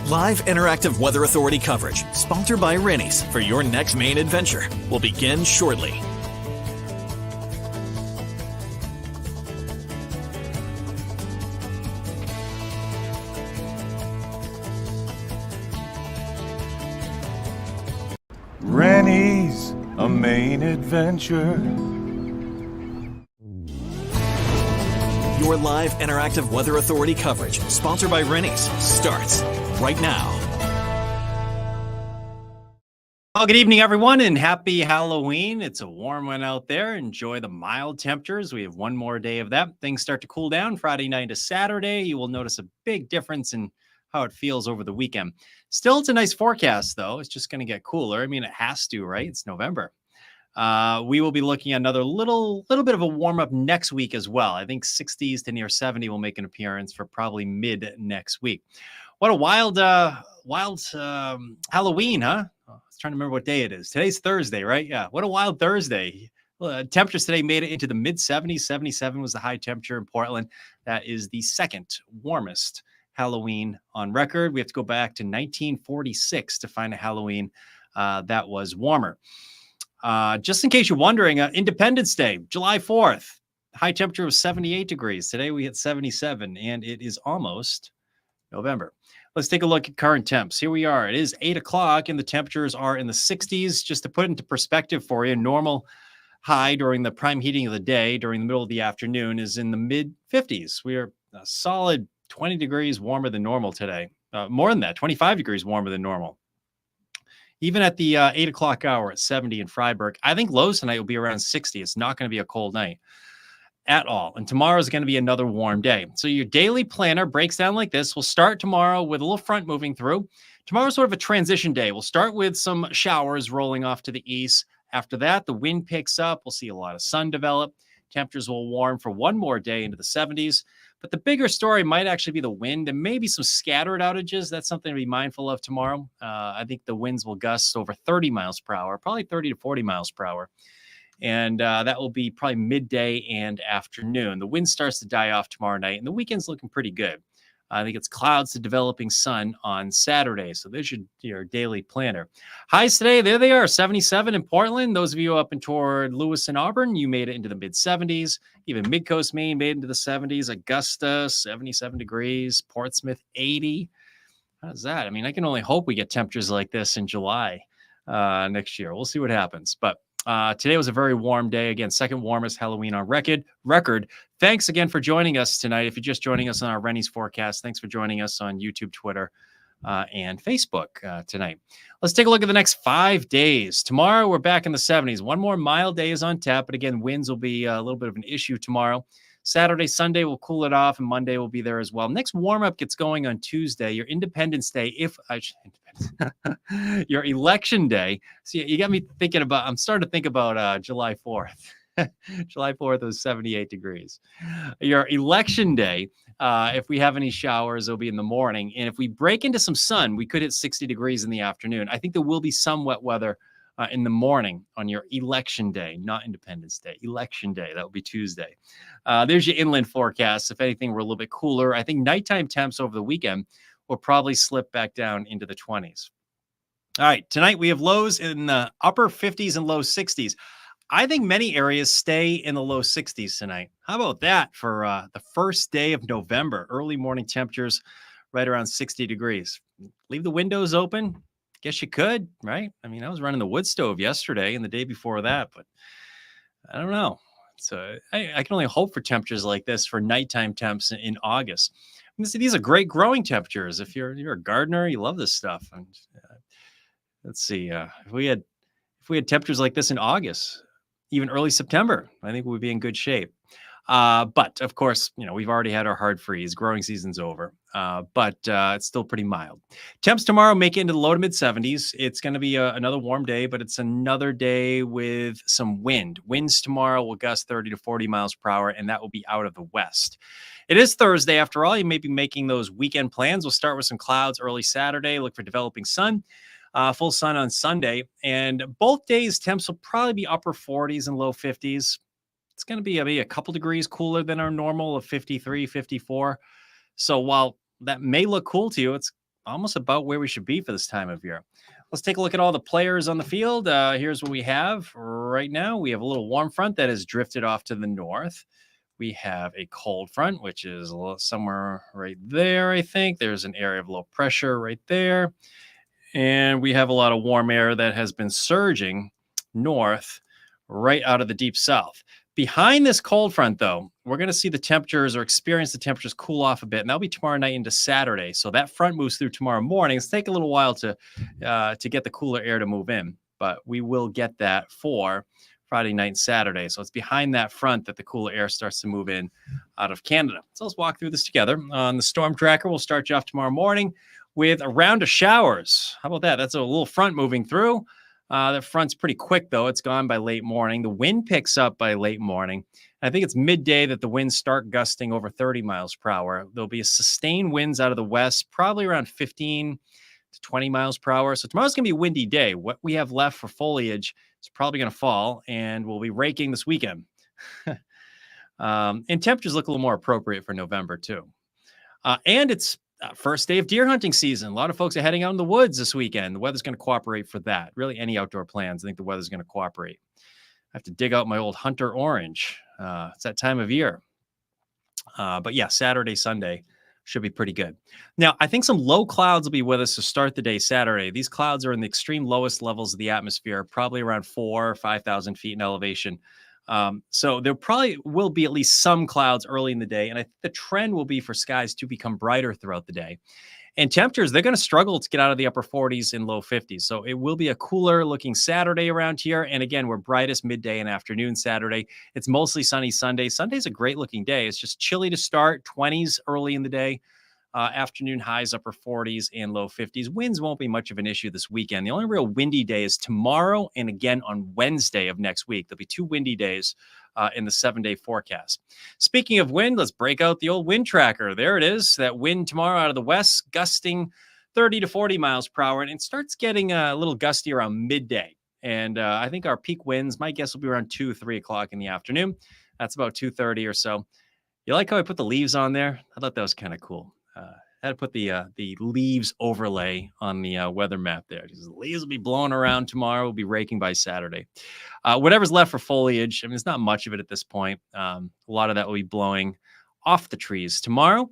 Live interactive Weather Authority coverage, sponsored by Rennie's, for your next Maine adventure, will begin shortly. Rennie's, a Maine adventure. Your live interactive Weather Authority coverage, sponsored by Rennie's, starts right now. Well, good evening, everyone, and happy Halloween. It's a warm one out there. Enjoy the mild temperatures. We have one more day of that. Things start to cool down Friday night to Saturday. You will notice a big difference in how it feels over the weekend. Still, it's a nice forecast, though. It's just going to get cooler. I mean, it has to, right? It's November. We will be looking at another little bit of a warm up next week as well. I think 60s to near 70 will make an appearance for probably mid next week. What a wild Halloween, huh? I was trying to remember what day it is. Today's Thursday, right? Yeah. What a wild Thursday. Temperatures today made it into the mid 70s. 77 was the high temperature in Portland. That is the second warmest Halloween on record. We have to go back to 1946 to find a Halloween that was warmer. Just in case you're wondering, Independence Day, July 4th, high temperature was 78 degrees. Today we hit 77, and it is almost November. Let's take a look at current temps. Here we are. It is 8 o'clock, and the temperatures are in the 60s. Just to put it into perspective for you, normal high during the prime heating of the day, during the middle of the afternoon, is in the mid-50s. We are a solid 20 degrees warmer than normal today. More than that, 25 degrees warmer than normal. Even at the 8 o'clock hour at 70 in Freiburg, I think lows tonight will be around 60. It's not going to be a cold night at all. And tomorrow is going to be another warm day. So your daily planner breaks down like this. We'll start tomorrow with a little front moving through. Tomorrow's sort of a transition day. We'll start with some showers rolling off to the east. After that, the wind picks up. We'll see a lot of sun develop. Temperatures will warm for one more day into the 70s. But the bigger story might actually be the wind and maybe some scattered outages. That's something to be mindful of tomorrow. I think the winds will gust over 30 miles per hour, probably 30 to 40 miles per hour. And that will be probably midday and afternoon. The wind starts to die off tomorrow night, and the weekend's looking pretty good. I think it's clouds to developing sun on Saturday. So there's your daily planner. Highs today, there they are, 77 in Portland. Those of you up and toward Lewis and Auburn, you made it into the mid-70s. Even Mid-Coast Maine made it into the 70s. Augusta, 77 degrees. Portsmouth, 80. How's that? I mean, I can only hope we get temperatures like this in July next year. We'll see what happens. But today was a very warm day. Again, second warmest Halloween on record. Thanks again for joining us tonight. If you're just joining us on our Rennie's forecast, thanks for joining us on YouTube, Twitter, and Facebook tonight. Let's take a look at the next 5 days. Tomorrow, we're back in the 70s. One more mild day is on tap, but again, winds will be a little bit of an issue tomorrow. Saturday, Sunday, we'll cool it off, and Monday will be there as well. Next warm-up gets going on Tuesday, your Independence Day, your Election Day. So you got me thinking about, I'm starting to think about July 4th. July 4th was 78 degrees. Your Election Day, if we have any showers, it'll be in the morning. And if we break into some sun, we could hit 60 degrees in the afternoon. I think there will be some wet weather in the morning on your Election Day, not Independence Day. Election Day, that will be Tuesday. There's your inland forecast. If anything, we're a little bit cooler. I think nighttime temps over the weekend will probably slip back down into the 20s. All right, tonight we have lows in the upper 50s and low 60s. I think many areas stay in the low 60s tonight. How about that for the first day of November? Early morning temperatures right around 60 degrees. Leave the windows open. Guess you could, right? I mean, I was running the wood stove yesterday and the day before that, but I don't know. So I can only hope for temperatures like this for nighttime temps in August. I mean, these are great growing temperatures. If you're a gardener, you love this stuff. And let's see, if we had temperatures like this in August, even early September, I think we'd be in good shape. But of course, we've already had our hard freeze. Growing season's over, but it's still pretty mild. Temps tomorrow make it into the low to mid 70s. It's going to be another warm day, but it's another day with some wind. Winds tomorrow will gust 30 to 40 miles per hour, and that will be out of the west. It is Thursday after all. You may be making those weekend plans. We'll start with some clouds early Saturday. Look for developing sun. Full sun on Sunday. And both days, temps will probably be upper 40s and low 50s. It's going to be maybe a couple degrees cooler than our normal of 53, 54. So while that may look cool to you, it's almost about where we should be for this time of year. Let's take a look at all the players on the field. Here's what we have right now. We have a little warm front that has drifted off to the north. We have a cold front, which is somewhere right there, I think. There's an area of low pressure right there. And we have a lot of warm air that has been surging north right out of the deep south. Behind this cold front, though, we're going to see the temperatures or experience the temperatures cool off a bit, and that'll be tomorrow night into Saturday. So that front moves through tomorrow morning. It's take a little while to get the cooler air to move in, but we will get that for Friday night and Saturday. So it's behind that front that the cooler air starts to move in out of Canada. So let's walk through this together. On the storm tracker, we'll start you off tomorrow morning with a round of showers. How about that? That's a little front moving through. The front's pretty quick, though. It's gone by late morning. The wind picks up by late morning. I think it's midday that the winds start gusting over 30 miles per hour. There'll be sustained winds out of the west, probably around 15 to 20 miles per hour. So tomorrow's going to be a windy day. What we have left for foliage is probably going to fall, and we'll be raking this weekend. And temperatures look a little more appropriate for November, too. And it's first day of deer hunting season. A lot of folks are heading out in the woods this weekend. The weather's going to cooperate for that. Really, any outdoor plans, I think the weather's going to cooperate. I have to dig out my old Hunter Orange. It's that time of year. But yeah, Saturday, Sunday should be pretty good. Now, I think some low clouds will be with us to start the day Saturday. These clouds are in the extreme lowest levels of the atmosphere, probably around 4,000 or 5,000 feet in elevation. So there probably will be at least some clouds early in the day. And I think the trend will be for skies to become brighter throughout the day. And temperatures, they're going to struggle to get out of the upper 40s and low 50s. So it will be a cooler looking Saturday around here. And again, we're brightest midday and afternoon Saturday. It's mostly sunny Sunday. Sunday's a great looking day. It's just chilly to start, 20s early in the day. Afternoon highs, upper 40s and low 50s. Winds won't be much of an issue this weekend. The only real windy day is tomorrow and again on Wednesday of next week. There'll be 2 windy days in the 7-day forecast. Speaking of wind, let's break out the old wind tracker. There it is. That wind tomorrow out of the west, gusting 30 to 40 miles per hour. And it starts getting a little gusty around midday. And I think our peak winds, my guess will be around 2, 3 o'clock in the afternoon. That's about 2:30 or so. You like how I put the leaves on there? I thought that was kind of cool. I had to put the leaves overlay on the weather map there. The leaves will be blowing around tomorrow. We'll be raking by Saturday. Whatever's left for foliage, I mean, there's not much of it at this point. A lot of that will be blowing off the trees tomorrow.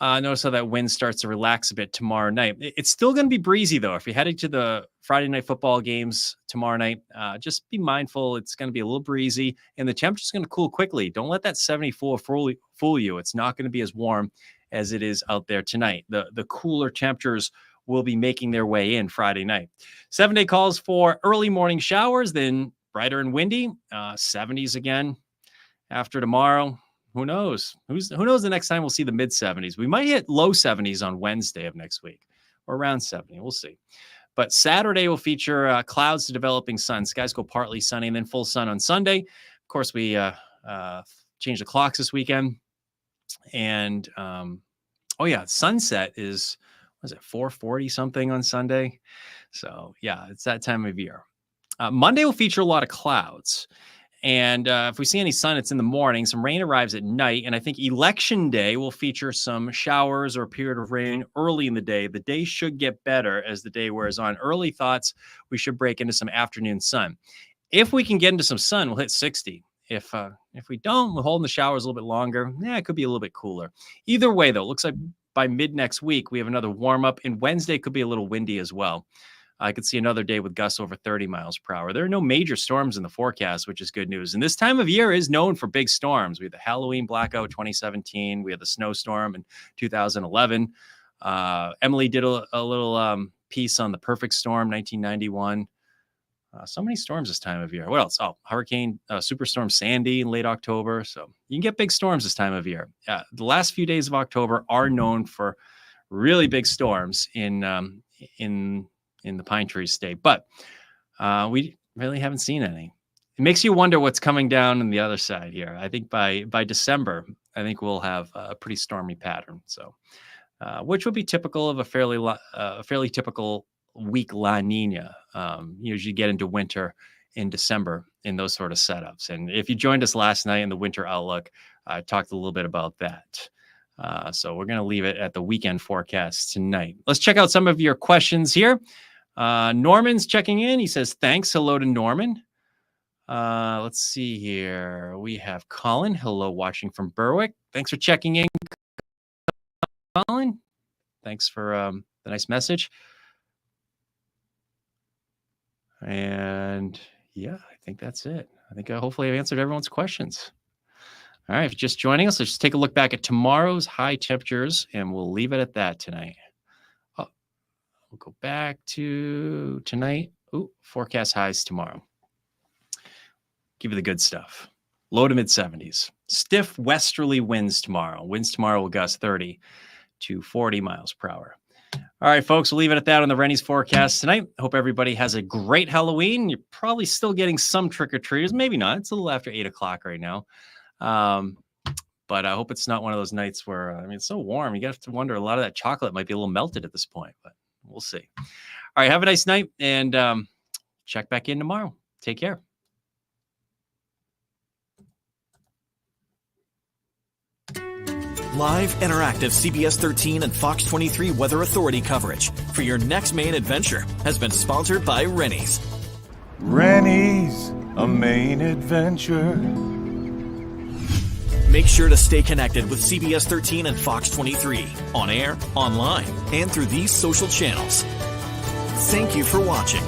Notice how that wind starts to relax a bit tomorrow night. It's still going to be breezy, though. If you're heading to the Friday night football games tomorrow night, just be mindful. It's going to be a little breezy, and the temperature's going to cool quickly. Don't let that 74 fool you. It's not going to be as warm as it is out there tonight. The cooler temperatures will be making their way in Friday night. 7-day calls for early morning showers, then brighter and windy, 70s again after tomorrow. Who knows? Who knows the next time we'll see the mid 70s? We might hit low 70s on Wednesday of next week or around 70. We'll see. But Saturday will feature clouds to developing sun. Skies go partly sunny and then full sun on Sunday. Of course, we changed the clocks this weekend. And sunset is, what is it, 4:40 something on Sunday? So yeah, it's that time of year. Monday will feature a lot of clouds. And if we see any sun, it's in the morning. Some rain arrives at night. And I think election day will feature some showers or a period of rain early in the day. The day should get better as the day wears on. Early thoughts, we should break into some afternoon sun. If we can get into some sun, we'll hit 60. If we don't, we're holding the showers a little bit longer. Yeah, it could be a little bit cooler. Either way, though, it looks like by mid next week, we have another warm up. And Wednesday could be a little windy as well. I could see another day with gusts over 30 miles per hour. There are no major storms in the forecast, which is good news. And this time of year is known for big storms. We had the Halloween blackout 2017. We had the snowstorm in 2011. Emily did a little piece on the perfect storm, 1991. So many storms this time of year. What else? Oh, Hurricane Superstorm Sandy in late October. So you can get big storms this time of year. The last few days of October are known for really big storms in the Pine Tree State, but we really haven't seen any. It makes you wonder what's coming down on the other side here. I think by December, I think we'll have a pretty stormy pattern. So, which would be typical of a fairly typical weak La Nina. Usually get into winter in December in those sort of setups. And if you joined us last night in the winter outlook, I talked a little bit about that. So we're going to leave it at the weekend forecast tonight. Let's check out some of your questions here. Norman's checking in. He says, thanks. Hello to Norman. Let's see here. We have Colin. Hello, watching from Berwick. Thanks for checking in, Colin. Thanks for the nice message. And yeah, I think that's it. I think hopefully I've answered everyone's questions. All right, if you're just joining us, let's just take a look back at tomorrow's high temperatures, and we'll leave it at that tonight. Oh, we'll go back to tonight. Ooh, forecast highs tomorrow. Give you the good stuff. Low to mid 70s. Stiff westerly winds tomorrow. Winds tomorrow will gust 30 to 40 miles per hour. All right, folks, we'll leave it at that on the Rennie's forecast tonight. Hope everybody has a great Halloween. You're probably still getting some trick-or-treaters. Maybe not. It's a little after 8 o'clock right now. But I hope it's not one of those nights where, it's so warm. You have to wonder, a lot of that chocolate might be a little melted at this point, but we'll see. All right, have a nice night, and check back in tomorrow. Take care. Live, interactive CBS 13 and Fox 23 Weather Authority coverage for your next main adventure has been sponsored by Rennie's. Rennie's, a Maine adventure. Make sure to stay connected with CBS 13 and Fox 23 on air, online, and through these social channels. Thank you for watching.